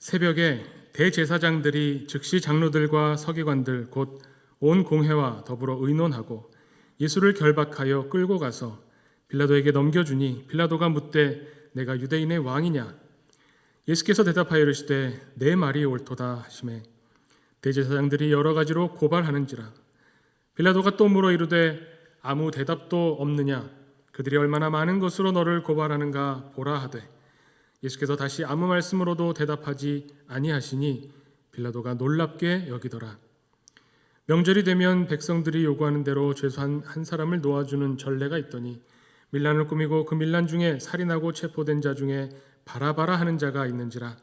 새벽에 대제사장들이 즉시 장로들과 서기관들 곧 온 공회와 더불어 의논하고 예수를 결박하여 끌고 가서 빌라도에게 넘겨주니 빌라도가 묻되 내가 유대인의 왕이냐? 예수께서 대답하여 이르시되 내 말이 옳도다 하시매 대제사장들이 여러 가지로 고발하는지라. 빌라도가 또 물어 이르되 아무 대답도 없느냐? 그들이 얼마나 많은 것으로 너를 고발하는가 보라 하되 예수께서 다시 아무 말씀으로도 대답하지 아니하시니 빌라도가 놀랍게 여기더라. 명절이 되면 백성들이 요구하는 대로 죄수한 한 사람을 놓아주는 전례가 있더니 밀란을 꾸미고 그 밀란 중에 살인하고 체포된 자 중에 바라바라 하는 자가 있는지라.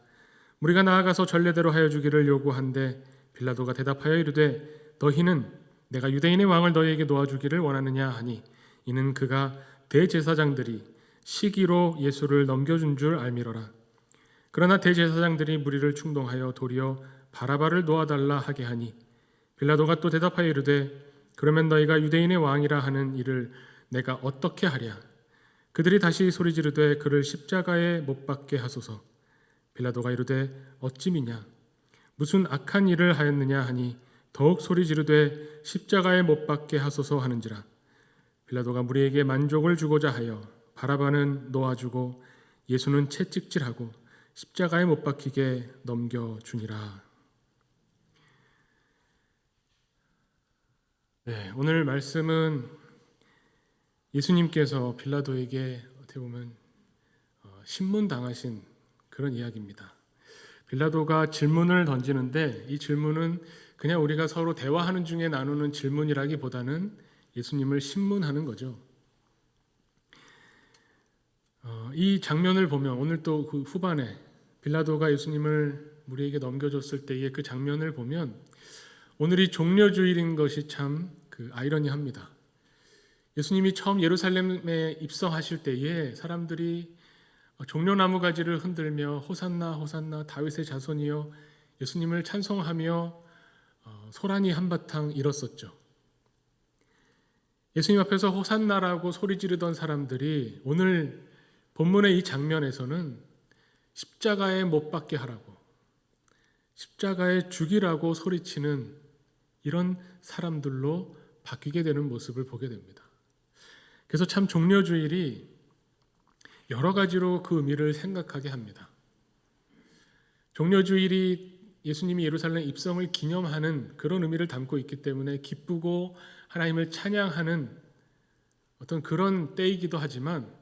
무리가 나아가서 전례대로 하여 주기를 요구한데 빌라도가 대답하여 이르되 너희는 내가 유대인의 왕을 너희에게 놓아주기를 원하느냐 하니 이는 그가 대제사장들이 시기로 예수를 넘겨준 줄 알미러라. 그러나 대제사장들이 무리를 충동하여 도리어 바라바를 놓아달라 하게 하니 빌라도가 또 대답하여 이르되 그러면 너희가 유대인의 왕이라 하는 이를 내가 어떻게 하랴? 그들이 다시 소리 지르되 그를 십자가에 못 박게 하소서. 빌라도가 이르되 어찌 미냐? 무슨 악한 일을 하였느냐 하니 더욱 소리 지르되 십자가에 못 박게 하소서 하는지라. 빌라도가 무리에게 만족을 주고자 하여 바라바는 놓아주고 예수는 채찍질하고 십자가에 못 박히게 넘겨주니라. 네, 오늘 말씀은 예수님께서 빌라도에게 어떻게 보면 신문당하신 그런 이야기입니다. 빌라도가 질문을 던지는데 이 질문은 그냥 우리가 서로 대화하는 중에 나누는 질문이라기보다는 예수님을 신문하는 거죠. 이 장면을 보면 오늘 또 그 후반에 빌라도가 예수님을 무리에게 넘겨줬을 때의 그 장면을 보면 오늘이 종려주일인 것이 참 아이러니합니다. 예수님이 처음 예루살렘에 입성하실 때에 사람들이 종려나무 가지를 흔들며 호산나 호산나 다윗의 자손이여 예수님을 찬송하며 소란이 한바탕 일었었죠. 예수님 앞에서 호산나라고 소리 지르던 사람들이 오늘 본문의 이 장면에서는 십자가에 못 박게 하라고, 십자가에 죽이라고 소리치는 이런 사람들로 바뀌게 되는 모습을 보게 됩니다. 그래서 참 종려주일이 여러 가지로 그 의미를 생각하게 합니다. 종려주일이 예수님이 예루살렘 입성을 기념하는 그런 의미를 담고 있기 때문에 기쁘고 하나님을 찬양하는 어떤 그런 때이기도 하지만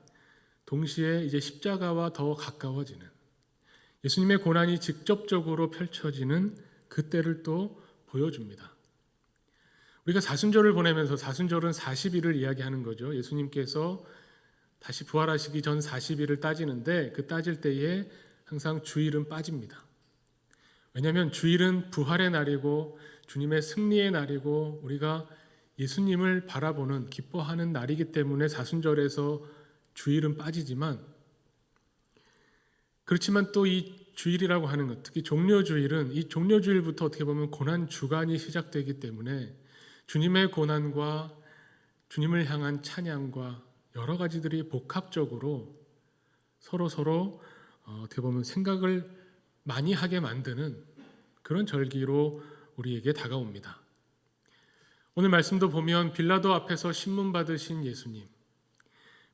동시에 이제 십자가와 더 가까워지는 예수님의 고난이 직접적으로 펼쳐지는 그 때를 또 보여줍니다. 우리가 사순절을 보내면서 사순절은 40일을 이야기하는 거죠. 예수님께서 다시 부활하시기 전 40일을 따지는데 그 따질 때에 항상 주일은 빠집니다. 왜냐하면 주일은 부활의 날이고 주님의 승리의 날이고 우리가 예수님을 바라보는 기뻐하는 날이기 때문에 사순절에서 주일은 빠지지만 그렇지만 또 이 주일이라고 하는 것, 특히 종려주일은 이 종려주일부터 어떻게 보면 고난 주간이 시작되기 때문에 주님의 고난과 주님을 향한 찬양과 여러 가지들이 복합적으로 서로 어떻게 보면 생각을 많이 하게 만드는 그런 절기로 우리에게 다가옵니다. 오늘 말씀도 보면 빌라도 앞에서 신문 받으신 예수님,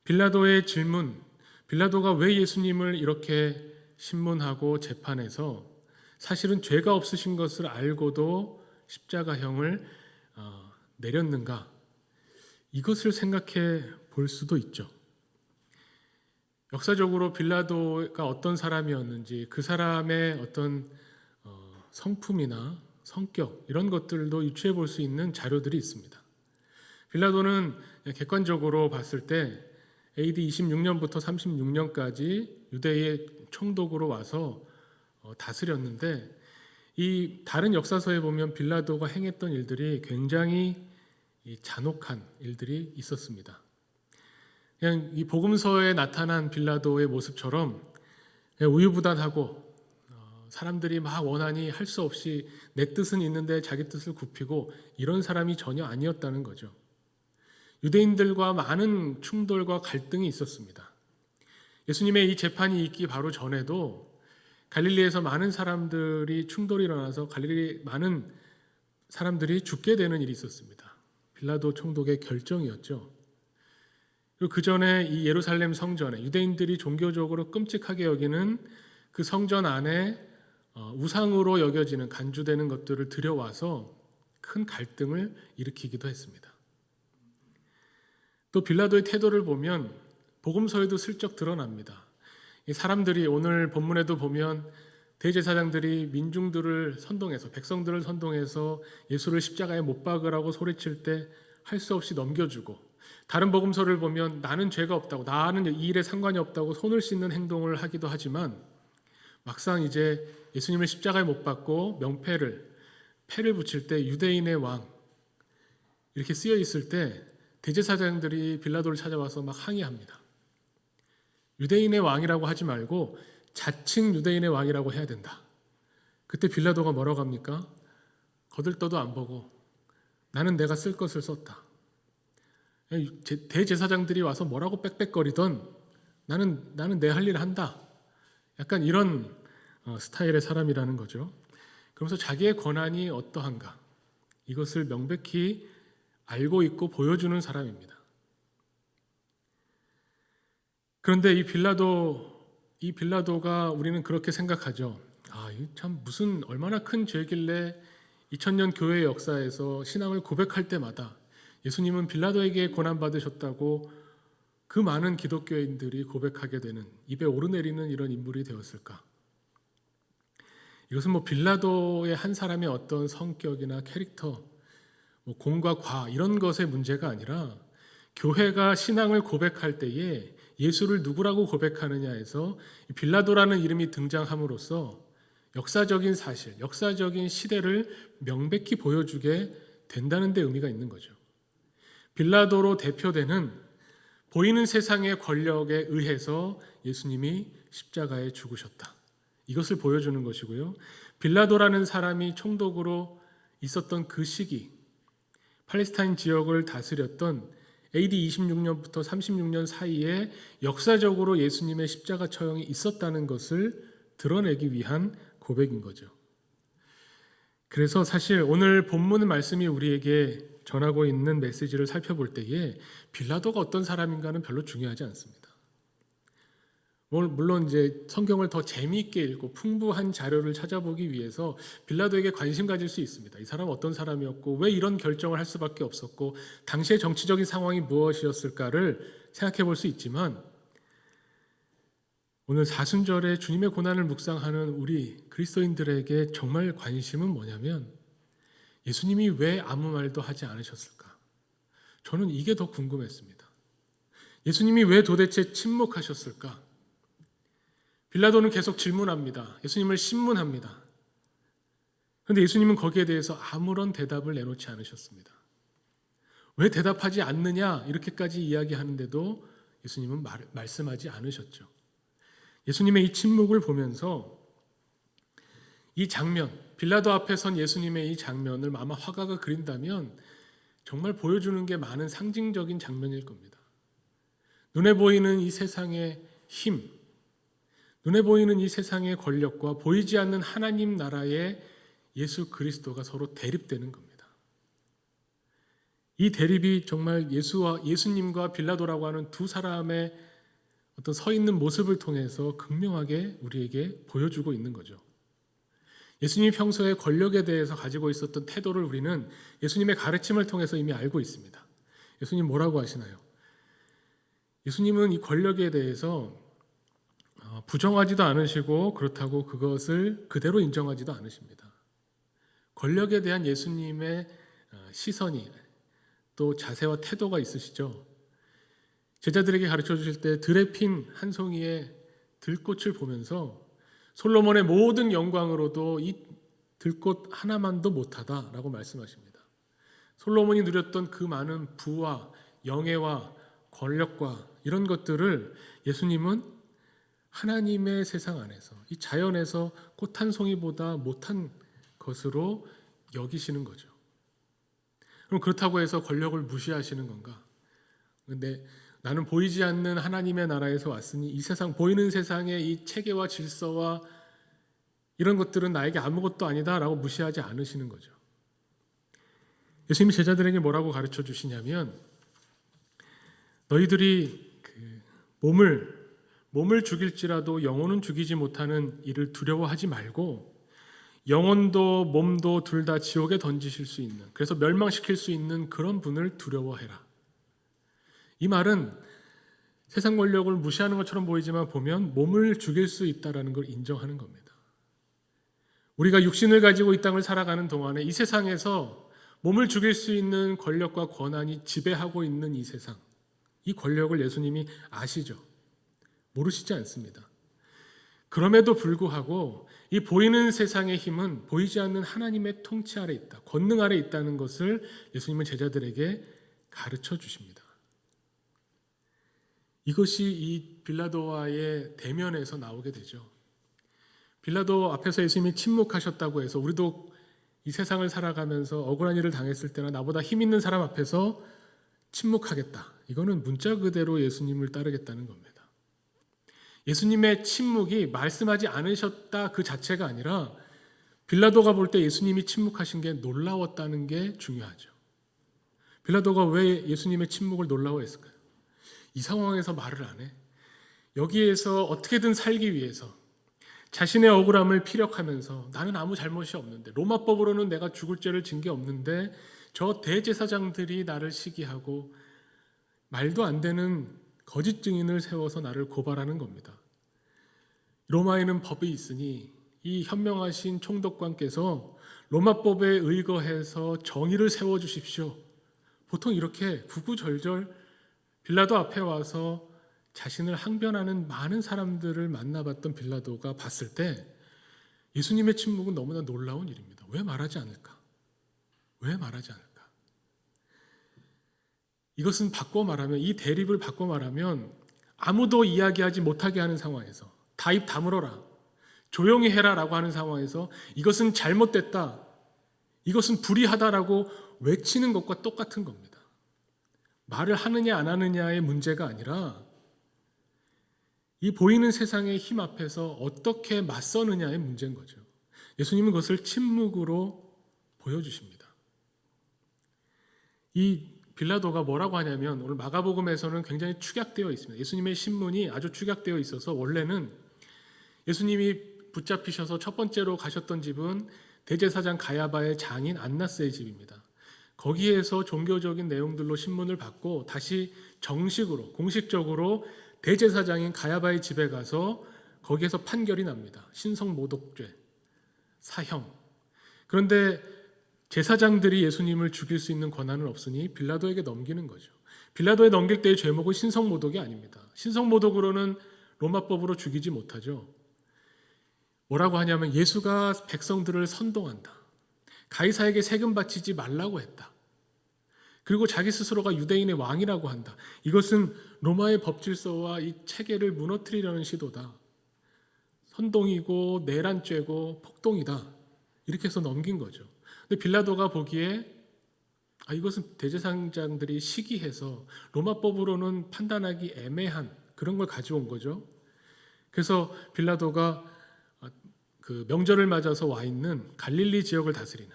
빌라도의 질문, 빌라도가 왜 예수님을 이렇게 신문하고 재판해서 사실은 죄가 없으신 것을 알고도 십자가형을 내렸는가? 이것을 생각해 볼 수도 있죠. 역사적으로 빌라도가 어떤 사람이었는지 그 사람의 어떤 성품이나 성격 이런 것들도 유추해 볼 수 있는 자료들이 있습니다. 빌라도는 객관적으로 봤을 때 AD 26년부터 36년까지 유대의 총독으로 와서 다스렸는데 이 다른 역사서에 보면 빌라도가 행했던 일들이 굉장히 잔혹한 일들이 있었습니다. 그냥 이 복음서에 나타난 빌라도의 모습처럼 그냥 우유부단하고 사람들이 막 원하니 할 수 없이 내 뜻은 있는데 자기 뜻을 굽히고 이런 사람이 전혀 아니었다는 거죠. 유대인들과 많은 충돌과 갈등이 있었습니다. 예수님의 이 재판이 있기 바로 전에도 갈릴리에서 많은 사람들이 충돌이 일어나서 갈릴리 많은 사람들이 죽게 되는 일이 있었습니다. 빌라도 총독의 결정이었죠. 그리고 그 전에 이 예루살렘 성전에 유대인들이 종교적으로 끔찍하게 여기는 그 성전 안에 우상으로 여겨지는 간주되는 것들을 들여와서 큰 갈등을 일으키기도 했습니다. 또 빌라도의 태도를 보면 복음서에도 슬쩍 드러납니다. 이 사람들이 오늘 본문에도 보면 대제사장들이 민중들을 선동해서 백성들을 선동해서 예수를 십자가에 못 박으라고 소리칠 때 할 수 없이 넘겨주고, 다른 복음서를 보면 나는 죄가 없다고, 나는 이 일에 상관이 없다고 손을 씻는 행동을 하기도 하지만 막상 이제 예수님을 십자가에 못 박고 패를 붙일 때 유대인의 왕 이렇게 쓰여 있을 때 대제사장들이 빌라도를 찾아와서 막 항의합니다. 유대인의 왕이라고 하지 말고 자칭 유대인의 왕이라고 해야 된다. 그때 빌라도가 뭐라고 합니까? 거들떠도 안 보고 나는 내가 쓸 것을 썼다. 대제사장들이 와서 뭐라고 빽빽거리던 나는 내 할 일을 한다. 약간 이런 스타일의 사람이라는 거죠. 그러면서 자기의 권한이 어떠한가 이것을 명백히 알고 있고 보여주는 사람입니다. 그런데 이 빌라도가 우리는 그렇게 생각하죠. 참 무슨 얼마나 큰 죄길래 2000년 교회의 역사에서 신앙을 고백할 때마다 예수님은 빌라도에게 고난받으셨다고 그 많은 기독교인들이 고백하게 되는, 입에 오르내리는 이런 인물이 되었을까? 이것은 빌라도의 한 사람의 어떤 성격이나 캐릭터, 공과 과 이런 것의 문제가 아니라 교회가 신앙을 고백할 때에 예수를 누구라고 고백하느냐에서 빌라도라는 이름이 등장함으로써 역사적인 사실, 역사적인 시대를 명백히 보여주게 된다는 데 의미가 있는 거죠. 빌라도로 대표되는 보이는 세상의 권력에 의해서 예수님이 십자가에 죽으셨다. 이것을 보여주는 것이고요. 빌라도라는 사람이 총독으로 있었던 그 시기, 팔레스타인 지역을 다스렸던 AD 26년부터 36년 사이에 역사적으로 예수님의 십자가 처형이 있었다는 것을 드러내기 위한 고백인 거죠. 그래서 사실 오늘 본문 말씀이 우리에게 전하고 있는 메시지를 살펴볼 때에 빌라도가 어떤 사람인가는 별로 중요하지 않습니다. 물론 이제 성경을 더 재미있게 읽고 풍부한 자료를 찾아보기 위해서 빌라도에게 관심 가질 수 있습니다. 이 사람은 어떤 사람이었고 왜 이런 결정을 할 수밖에 없었고 당시의 정치적인 상황이 무엇이었을까를 생각해 볼 수 있지만 오늘 사순절에 주님의 고난을 묵상하는 우리 그리스도인들에게 정말 관심은 뭐냐면 예수님이 왜 아무 말도 하지 않으셨을까? 저는 이게 더 궁금했습니다. 예수님이 왜 도대체 침묵하셨을까? 빌라도는 계속 질문합니다. 예수님을 신문합니다. 그런데 예수님은 거기에 대해서 아무런 대답을 내놓지 않으셨습니다. 왜 대답하지 않느냐 이렇게까지 이야기하는데도 예수님은 말씀하지 않으셨죠. 예수님의 이 침묵을 보면서 이 장면, 빌라도 앞에 선 예수님의 이 장면을 아마 화가가 그린다면 정말 보여주는 게 많은 상징적인 장면일 겁니다. 눈에 보이는 이 세상의 힘, 눈에 보이는 이 세상의 권력과 보이지 않는 하나님 나라의 예수 그리스도가 서로 대립되는 겁니다. 이 대립이 정말 예수님과 빌라도라고 하는 두 사람의 어떤 서 있는 모습을 통해서 극명하게 우리에게 보여주고 있는 거죠. 예수님이 평소에 권력에 대해서 가지고 있었던 태도를 우리는 예수님의 가르침을 통해서 이미 알고 있습니다. 예수님 뭐라고 하시나요? 예수님은 이 권력에 대해서 부정하지도 않으시고 그렇다고 그것을 그대로 인정하지도 않으십니다. 권력에 대한 예수님의 시선이 또 자세와 태도가 있으시죠. 제자들에게 가르쳐 주실 때 들에 핀 한 송이의 들꽃을 보면서 솔로몬의 모든 영광으로도 이 들꽃 하나만도 못하다라고 말씀하십니다. 솔로몬이 누렸던 그 많은 부와 영예와 권력과 이런 것들을 예수님은 하나님의 세상 안에서 이 자연에서 꽃 한 송이보다 못한 것으로 여기시는 거죠. 그럼 그렇다고 해서 권력을 무시하시는 건가? 근데 나는 보이지 않는 하나님의 나라에서 왔으니 이 세상 보이는 세상의 이 체계와 질서와 이런 것들은 나에게 아무것도 아니다라고 무시하지 않으시는 거죠. 예수님이 제자들에게 뭐라고 가르쳐 주시냐면 너희들이 몸을 죽일지라도 영혼은 죽이지 못하는 일을 두려워하지 말고 영혼도 몸도 둘 다 지옥에 던지실 수 있는, 그래서 멸망시킬 수 있는 그런 분을 두려워해라. 이 말은 세상 권력을 무시하는 것처럼 보이지만 보면 몸을 죽일 수 있다는 걸 인정하는 겁니다. 우리가 육신을 가지고 이 땅을 살아가는 동안에 이 세상에서 몸을 죽일 수 있는 권력과 권한이 지배하고 있는 이 세상, 이 권력을 예수님이 아시죠? 모르시지 않습니다. 그럼에도 불구하고 이 보이는 세상의 힘은 보이지 않는 하나님의 통치 아래 있다, 권능 아래 있다는 것을 예수님은 제자들에게 가르쳐 주십니다. 이것이 이 빌라도와의 대면에서 나오게 되죠. 빌라도 앞에서 예수님이 침묵하셨다고 해서 우리도 이 세상을 살아가면서 억울한 일을 당했을 때나 나보다 힘 있는 사람 앞에서 침묵하겠다. 이거는 문자 그대로 예수님을 따르겠다는 겁니다. 예수님의 침묵이 말씀하지 않으셨다 그 자체가 아니라 빌라도가 볼 때 예수님이 침묵하신 게 놀라웠다는 게 중요하죠. 빌라도가 왜 예수님의 침묵을 놀라워했을까요? 이 상황에서 말을 안 해. 여기에서 어떻게든 살기 위해서 자신의 억울함을 피력하면서 나는 아무 잘못이 없는데, 로마법으로는 내가 죽을 죄를 진 게 없는데 저 대제사장들이 나를 시기하고 말도 안 되는 거짓 증인을 세워서 나를 고발하는 겁니다. 로마에는 법이 있으니 이 현명하신 총독관께서 로마법에 의거해서 정의를 세워주십시오. 보통 이렇게 구구절절 빌라도 앞에 와서 자신을 항변하는 많은 사람들을 만나봤던 빌라도가 봤을 때 예수님의 침묵은 너무나 놀라운 일입니다. 왜 말하지 않을까? 왜 말하지 않을까? 이것은 바꿔 말하면, 이 대립을 바꿔 말하면 아무도 이야기하지 못하게 하는 상황에서 다 입 다물어라, 조용히 해라라고 하는 상황에서 이것은 잘못됐다, 이것은 불의하다라고 외치는 것과 똑같은 겁니다. 말을 하느냐 안 하느냐의 문제가 아니라 이 보이는 세상의 힘 앞에서 어떻게 맞서느냐의 문제인 거죠. 예수님은 그것을 침묵으로 보여주십니다. 이 빌라도가 뭐라고 하냐면, 오늘 마가복음에서는 굉장히 축약되어 있습니다. 예수님의 신문이 아주 축약되어 있어서 원래는 예수님이 붙잡히셔서 첫 번째로 가셨던 집은 대제사장 가야바의 장인 안나스의 집입니다. 거기에서 종교적인 내용들로 신문을 받고 다시 정식으로, 공식적으로 대제사장인 가야바의 집에 가서 거기에서 판결이 납니다. 신성모독죄, 사형. 그런데 제사장들이 예수님을 죽일 수 있는 권한은 없으니 빌라도에게 넘기는 거죠. 빌라도에 넘길 때의 죄목은 신성모독이 아닙니다. 신성모독으로는 로마법으로 죽이지 못하죠. 뭐라고 하냐면 예수가 백성들을 선동한다, 가이사에게 세금 바치지 말라고 했다, 그리고 자기 스스로가 유대인의 왕이라고 한다. 이것은 로마의 법질서와 이 체계를 무너뜨리려는 시도다. 선동이고 내란죄고 폭동이다. 이렇게 해서 넘긴 거죠. 근데 빌라도가 보기에 이것은 대제사장들이 시기해서 로마법으로는 판단하기 애매한 그런 걸 가져온 거죠. 그래서 빌라도가 그 명절을 맞아서 와 있는 갈릴리 지역을 다스리는,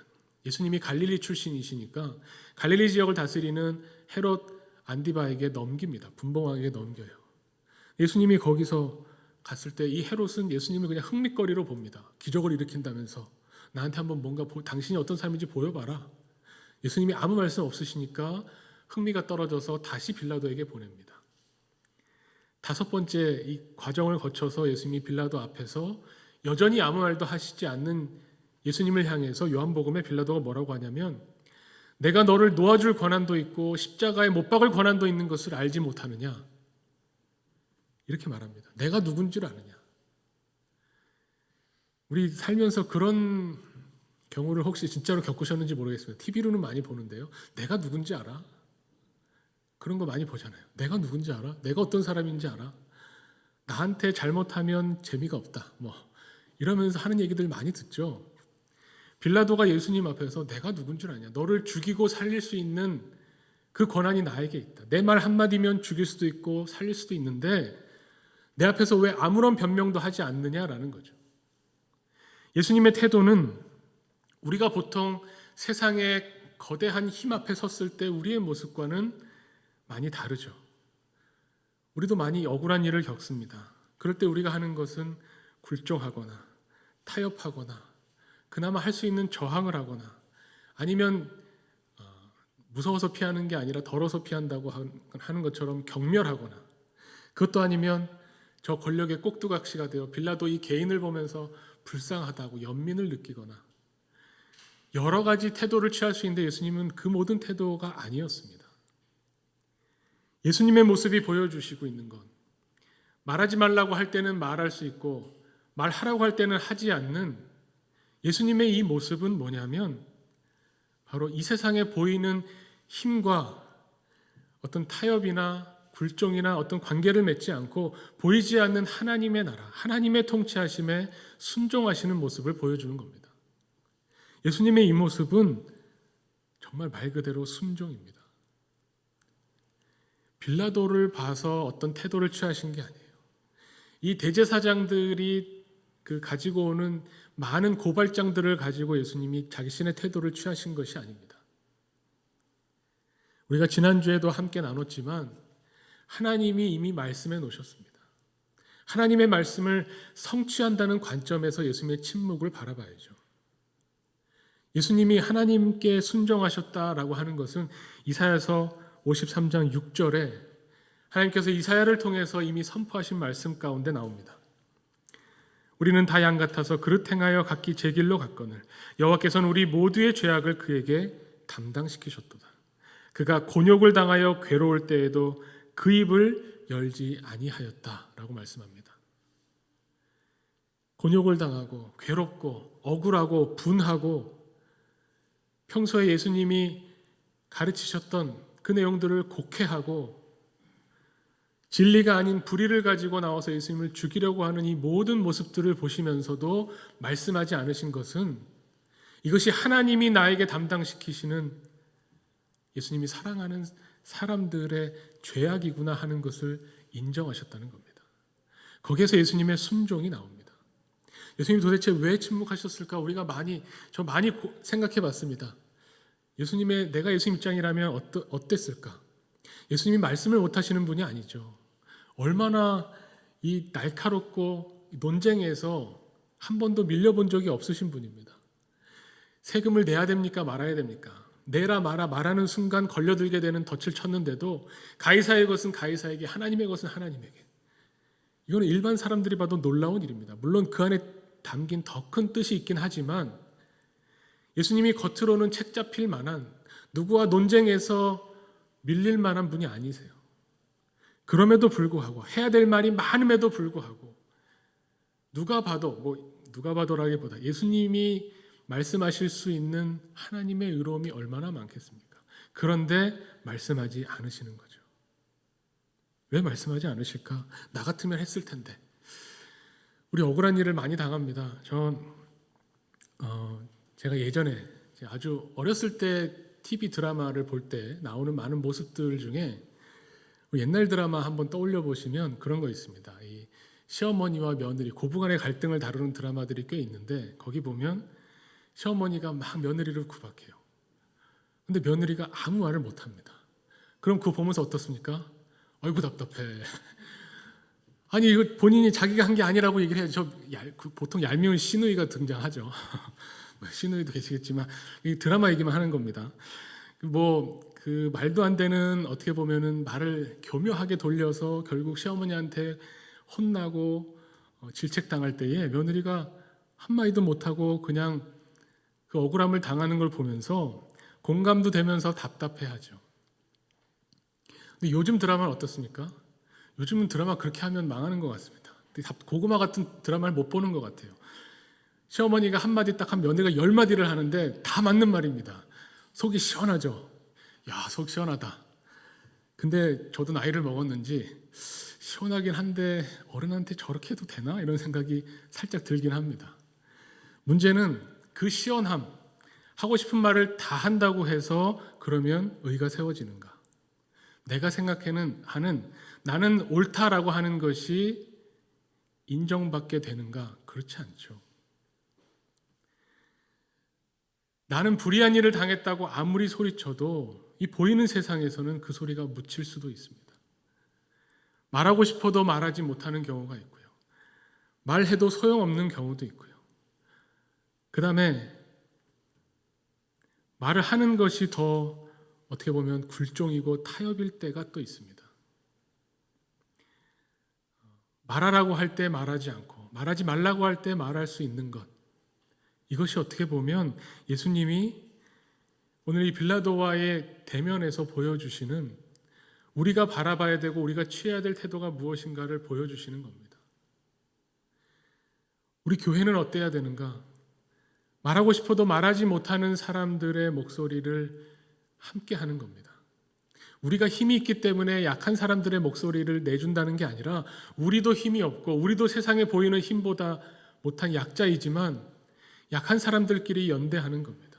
예수님이 갈릴리 출신이시니까 갈릴리 지역을 다스리는 헤롯 안디바에게 넘깁니다. 분봉왕에게 넘겨요. 예수님이 거기서 갔을 때 이 헤롯은 예수님을 그냥 흥미거리로 봅니다. 기적을 일으킨다면서 나한테 한번 뭔가 당신이 어떤 사람인지 보여봐라. 예수님이 아무 말씀 없으시니까 흥미가 떨어져서 다시 빌라도에게 보냅니다. 5번째 이 과정을 거쳐서 예수님이 빌라도 앞에서 여전히 아무 말도 하시지 않는 예수님을 향해서 요한복음에 빌라도가 뭐라고 하냐면, 내가 너를 놓아줄 권한도 있고 십자가에 못 박을 권한도 있는 것을 알지 못하느냐, 이렇게 말합니다. 내가 누군지를 아느냐. 우리 살면서 그런 경우를 혹시 진짜로 겪으셨는지 모르겠습니다. TV로는 많이 보는데요, 내가 누군지 알아? 그런 거 많이 보잖아요. 내가 누군지 알아? 내가 어떤 사람인지 알아? 나한테 잘못하면 재미가 없다, 이러면서 하는 얘기들 많이 듣죠. 빌라도가 예수님 앞에서 내가 누군 줄 아냐, 너를 죽이고 살릴 수 있는 그 권한이 나에게 있다, 내 말 한마디면 죽일 수도 있고 살릴 수도 있는데 내 앞에서 왜 아무런 변명도 하지 않느냐라는 거죠. 예수님의 태도는 우리가 보통 세상의 거대한 힘 앞에 섰을 때 우리의 모습과는 많이 다르죠. 우리도 많이 억울한 일을 겪습니다. 그럴 때 우리가 하는 것은 굴종하거나 타협하거나 그나마 할 수 있는 저항을 하거나 아니면 무서워서 피하는 게 아니라 덜어서 피한다고 하는 것처럼 경멸하거나 그것도 아니면 저 권력의 꼭두각시가 되어 빌라도 이 개인을 보면서 불쌍하다고 연민을 느끼거나 여러 가지 태도를 취할 수 있는데 예수님은 그 모든 태도가 아니었습니다. 예수님의 모습이 보여주시고 있는 건 말하지 말라고 할 때는 말할 수 있고 말하라고 할 때는 하지 않는 예수님의 이 모습은 뭐냐면 바로 이 세상에 보이는 힘과 어떤 타협이나 굴종이나 어떤 관계를 맺지 않고 보이지 않는 하나님의 나라, 하나님의 통치하심에 순종하시는 모습을 보여주는 겁니다. 예수님의 이 모습은 정말 말 그대로 순종입니다. 빌라도를 봐서 어떤 태도를 취하신 게 아니에요. 이 대제사장들이 가지고 오는 많은 고발장들을 가지고 예수님이 자신의 태도를 취하신 것이 아닙니다. 우리가 지난주에도 함께 나눴지만 하나님이 이미 말씀해 놓으셨습니다. 하나님의 말씀을 성취한다는 관점에서 예수님의 침묵을 바라봐야죠. 예수님이 하나님께 순종하셨다라고 하는 것은 이사야서 53장 6절에 하나님께서 이사야를 통해서 이미 선포하신 말씀 가운데 나옵니다. 우리는 다 양 같아서 그릇 행하여 각기 제 길로 갔거늘 여호와께서는 우리 모두의 죄악을 그에게 담당시키셨도다. 그가 곤욕을 당하여 괴로울 때에도 그 입을 열지 아니하였다라고 말씀합니다. 곤욕을 당하고 괴롭고 억울하고 분하고 평소에 예수님이 가르치셨던 그 내용들을 곡해하고 진리가 아닌 불의를 가지고 나와서 예수님을 죽이려고 하는 이 모든 모습들을 보시면서도 말씀하지 않으신 것은 이것이 하나님이 나에게 담당시키시는 예수님이 사랑하는 사람들의 죄악이구나 하는 것을 인정하셨다는 겁니다. 거기에서 예수님의 순종이 나옵니다. 예수님이 도대체 왜 침묵하셨을까? 우리가 많이 생각해 봤습니다. 내가 예수님 입장이라면 어땠을까? 예수님이 말씀을 못하시는 분이 아니죠. 얼마나 이 날카롭고 논쟁에서 한 번도 밀려본 적이 없으신 분입니다. 세금을 내야 됩니까? 말아야 됩니까? 내라 마라 말하는 순간 걸려들게 되는 덫을 쳤는데도 가이사의 것은 가이사에게 하나님의 것은 하나님에게. 이거는 일반 사람들이 봐도 놀라운 일입니다. 물론 그 안에 담긴 더 큰 뜻이 있긴 하지만 예수님이 겉으로는 책 잡힐 만한 누구와 논쟁에서 밀릴 만한 분이 아니세요. 그럼에도 불구하고 해야 될 말이 많음에도 불구하고 누가 봐도라기보다 예수님이 말씀하실 수 있는 하나님의 의로움이 얼마나 많겠습니까? 그런데 말씀하지 않으시는 거죠. 왜 말씀하지 않으실까? 나 같으면 했을 텐데. 우리 억울한 일을 많이 당합니다. 제가 예전에 아주 어렸을 때 TV 드라마를 볼 때 나오는 많은 모습들 중에 옛날 드라마 한번 떠올려 보시면 그런 거 있습니다. 이 시어머니와 며느리 고부간의 갈등을 다루는 드라마들이 꽤 있는데 거기 보면 시어머니가 막 며느리를 구박해요. 근데 며느리가 아무 말을 못합니다. 그럼 그거 보면서 어떻습니까? 아이고 답답해. 아니 이거 본인이 자기가 한 게 아니라고 얘기를 해야죠. 보통 얄미운 시누이가 등장하죠. 시누이도 계시겠지만 이 드라마 얘기만 하는 겁니다. 그 말도 안 되는 어떻게 보면은 말을 교묘하게 돌려서 결국 시어머니한테 혼나고 질책당할 때에 며느리가 한마디도 못하고 그냥 그 억울함을 당하는 걸 보면서 공감도 되면서 답답해하죠. 근데 요즘 드라마는 어떻습니까? 요즘은 드라마 그렇게 하면 망하는 것 같습니다. 고구마 같은 드라마를 못 보는 것 같아요. 시어머니가 한마디 딱 한 며느리가 10마디를 하는데 다 맞는 말입니다. 속이 시원하죠. 야, 속 시원하다. 근데 저도 나이를 먹었는지 시원하긴 한데 어른한테 저렇게 해도 되나? 이런 생각이 살짝 들긴 합니다. 문제는 그 시원함, 하고 싶은 말을 다 한다고 해서 그러면 의가 세워지는가? 내가 생각하는 나는 옳다라고 하는 것이 인정받게 되는가? 그렇지 않죠. 나는 불의한 일을 당했다고 아무리 소리쳐도 이 보이는 세상에서는 그 소리가 묻힐 수도 있습니다. 말하고 싶어도 말하지 못하는 경우가 있고요. 말해도 소용없는 경우도 있고요. 그 다음에 말을 하는 것이 더 어떻게 보면 굴종이고 타협일 때가 또 있습니다. 말하라고 할 때 말하지 않고 말하지 말라고 할 때 말할 수 있는 것, 이것이 어떻게 보면 예수님이 오늘 이 빌라도와의 대면에서 보여주시는 우리가 바라봐야 되고 우리가 취해야 될 태도가 무엇인가를 보여주시는 겁니다. 우리 교회는 어때야 되는가? 말하고 싶어도 말하지 못하는 사람들의 목소리를 함께 하는 겁니다. 우리가 힘이 있기 때문에 약한 사람들의 목소리를 내준다는 게 아니라 우리도 힘이 없고 우리도 세상에 보이는 힘보다 못한 약자이지만 약한 사람들끼리 연대하는 겁니다.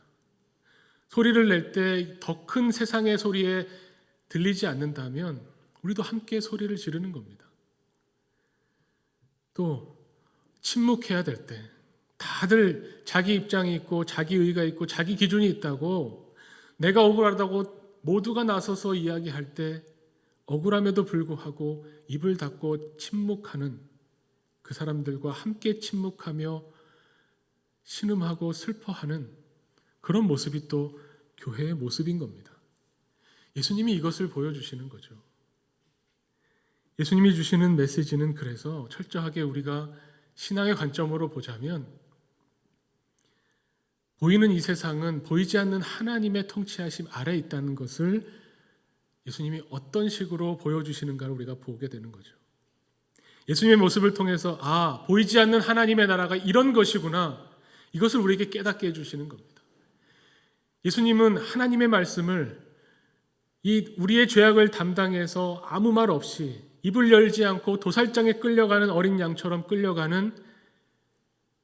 소리를 낼 때 더 큰 세상의 소리에 들리지 않는다면 우리도 함께 소리를 지르는 겁니다. 또 침묵해야 될 때 다들 자기 입장이 있고 자기 의가 있고 자기 기준이 있다고 내가 억울하다고 모두가 나서서 이야기할 때 억울함에도 불구하고 입을 닫고 침묵하는 그 사람들과 함께 침묵하며 신음하고 슬퍼하는 그런 모습이 또 교회의 모습인 겁니다. 예수님이 이것을 보여주시는 거죠. 예수님이 주시는 메시지는 그래서 철저하게 우리가 신앙의 관점으로 보자면 보이는 이 세상은 보이지 않는 하나님의 통치하심 아래에 있다는 것을 예수님이 어떤 식으로 보여주시는가를 우리가 보게 되는 거죠. 예수님의 모습을 통해서 보이지 않는 하나님의 나라가 이런 것이구나, 이것을 우리에게 깨닫게 해주시는 겁니다. 예수님은 하나님의 말씀을 우리의 죄악을 담당해서 아무 말 없이 입을 열지 않고 도살장에 끌려가는 어린 양처럼 끌려가는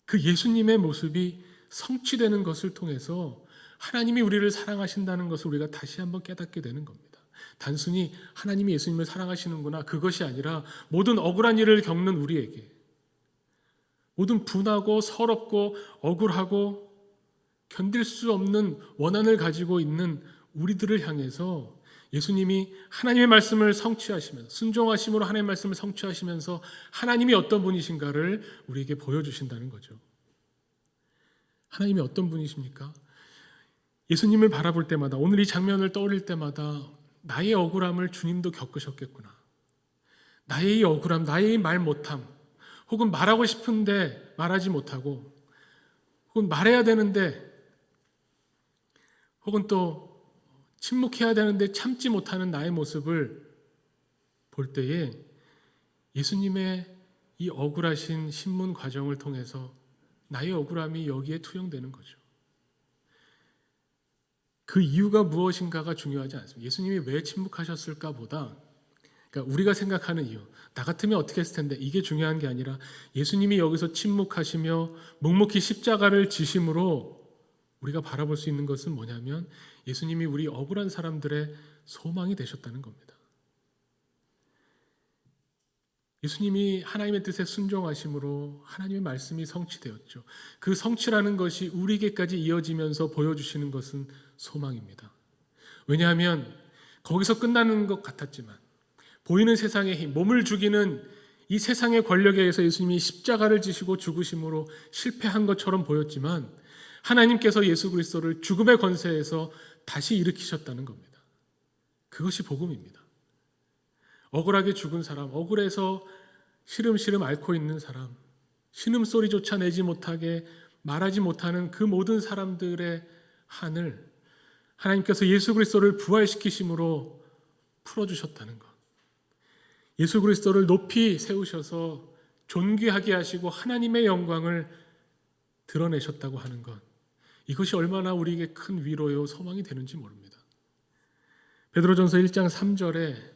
그 예수님의 모습이 성취되는 것을 통해서 하나님이 우리를 사랑하신다는 것을 우리가 다시 한번 깨닫게 되는 겁니다. 단순히 하나님이 예수님을 사랑하시는구나, 그것이 아니라 모든 억울한 일을 겪는 우리에게, 모든 분하고 서럽고 억울하고 견딜 수 없는 원한을 가지고 있는 우리들을 향해서 예수님이 하나님의 말씀을 성취하시면서 순종하심으로 하나님의 말씀을 성취하시면서 하나님이 어떤 분이신가를 우리에게 보여주신다는 거죠. 하나님이 어떤 분이십니까? 예수님을 바라볼 때마다, 오늘 이 장면을 떠올릴 때마다 나의 억울함을 주님도 겪으셨겠구나. 나의 이 억울함, 나의 이 말 못함, 혹은 말하고 싶은데 말하지 못하고, 혹은 말해야 되는데, 혹은 또 침묵해야 되는데 참지 못하는 나의 모습을 볼 때에 예수님의 이 억울하신 신문 과정을 통해서 나의 억울함이 여기에 투영되는 거죠. 그 이유가 무엇인가가 중요하지 않습니다. 예수님이 왜 침묵하셨을까 보다, 그러니까 우리가 생각하는 이유, 나 같으면 어떻게 했을 텐데, 이게 중요한 게 아니라 예수님이 여기서 침묵하시며 묵묵히 십자가를 지심으로 우리가 바라볼 수 있는 것은 뭐냐면 예수님이 우리 억울한 사람들의 소망이 되셨다는 겁니다. 예수님이 하나님의 뜻에 순종하심으로 하나님의 말씀이 성취되었죠. 그 성취라는 것이 우리에게까지 이어지면서 보여주시는 것은 소망입니다. 왜냐하면 거기서 끝나는 것 같았지만 보이는 세상의 힘, 몸을 죽이는 이 세상의 권력에 의해서 예수님이 십자가를 지시고 죽으심으로 실패한 것처럼 보였지만 하나님께서 예수 그리스도를 죽음의 권세에서 다시 일으키셨다는 겁니다. 그것이 복음입니다. 억울하게 죽은 사람, 억울해서 시름시름 앓고 있는 사람, 신음소리조차 내지 못하게 말하지 못하는 그 모든 사람들의 한을 하나님께서 예수 그리스도를 부활시키심으로 풀어주셨다는 것. 예수 그리스도를 높이 세우셔서 존귀하게 하시고 하나님의 영광을 드러내셨다고 하는 것. 이것이 얼마나 우리에게 큰 위로요 소망이 되는지 모릅니다. 베드로전서 1장 3절에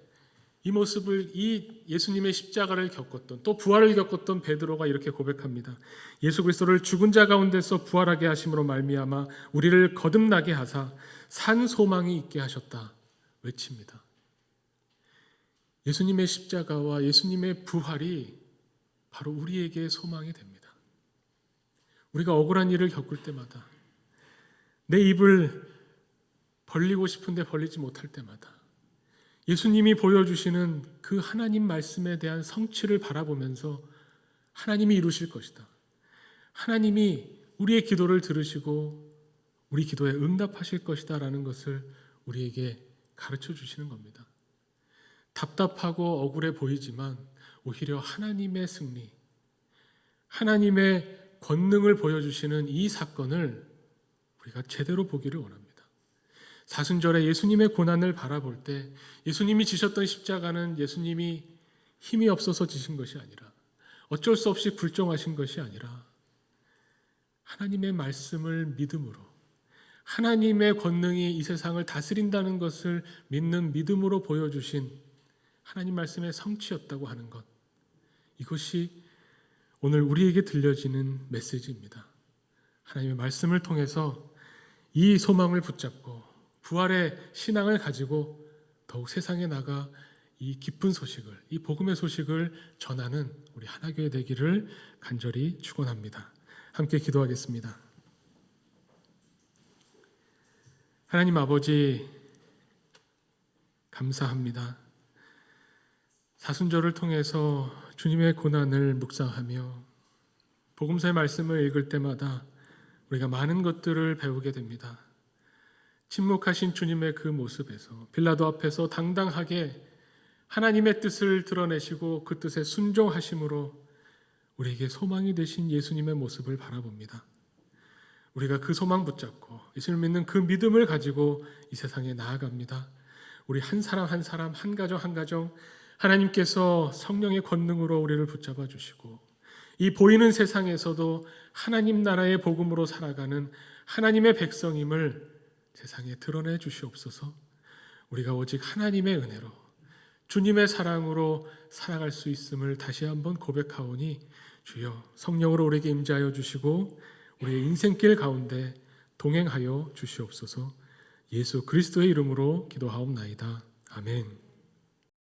이 모습을, 이 예수님의 십자가를 겪었던, 또 부활을 겪었던 베드로가 이렇게 고백합니다. 예수 그리스도를 죽은 자 가운데서 부활하게 하심으로 말미암아 우리를 거듭나게 하사 산 소망이 있게 하셨다 외칩니다. 예수님의 십자가와 예수님의 부활이 바로 우리에게 소망이 됩니다. 우리가 억울한 일을 겪을 때마다, 내 입을 벌리고 싶은데 벌리지 못할 때마다 예수님이 보여주시는 그 하나님 말씀에 대한 성취를 바라보면서 하나님이 이루실 것이다. 하나님이 우리의 기도를 들으시고 우리 기도에 응답하실 것이다 라는 것을 우리에게 가르쳐 주시는 겁니다. 답답하고 억울해 보이지만 오히려 하나님의 승리, 하나님의 권능을 보여주시는 이 사건을 우리가 제대로 보기를 원합니다. 사순절에 예수님의 고난을 바라볼 때 예수님이 지셨던 십자가는 예수님이 힘이 없어서 지신 것이 아니라 어쩔 수 없이 굴종하신 것이 아니라 하나님의 말씀을 믿음으로 하나님의 권능이 이 세상을 다스린다는 것을 믿는 믿음으로 보여주신 하나님 말씀의 성취였다고 하는 것, 이것이 오늘 우리에게 들려지는 메시지입니다. 하나님의 말씀을 통해서 이 소망을 붙잡고 부활의 신앙을 가지고 더욱 세상에 나가 이 기쁜 소식을, 이 복음의 소식을 전하는 우리 하나교회 되기를 간절히 축원합니다. 함께 기도하겠습니다. 하나님 아버지, 감사합니다. 사순절을 통해서 주님의 고난을 묵상하며 복음서의 말씀을 읽을 때마다 우리가 많은 것들을 배우게 됩니다. 침묵하신 주님의 그 모습에서 빌라도 앞에서 당당하게 하나님의 뜻을 드러내시고 그 뜻에 순종하심으로 우리에게 소망이 되신 예수님의 모습을 바라봅니다. 우리가 그 소망 붙잡고 예수를 믿는 그 믿음을 가지고 이 세상에 나아갑니다. 우리 한 사람 한 사람, 한 가정 한 가정 하나님께서 성령의 권능으로 우리를 붙잡아 주시고 이 보이는 세상에서도 하나님 나라의 복음으로 살아가는 하나님의 백성임을 세상에 드러내 주시옵소서. 우리가 오직 하나님의 은혜로 주님의 사랑으로 살아갈 수 있음을 다시 한번 고백하오니 주여 성령으로 우리에게 임재하여 주시고 우리의 인생길 가운데 동행하여 주시옵소서. 예수 그리스도의 이름으로 기도하옵나이다. 아멘.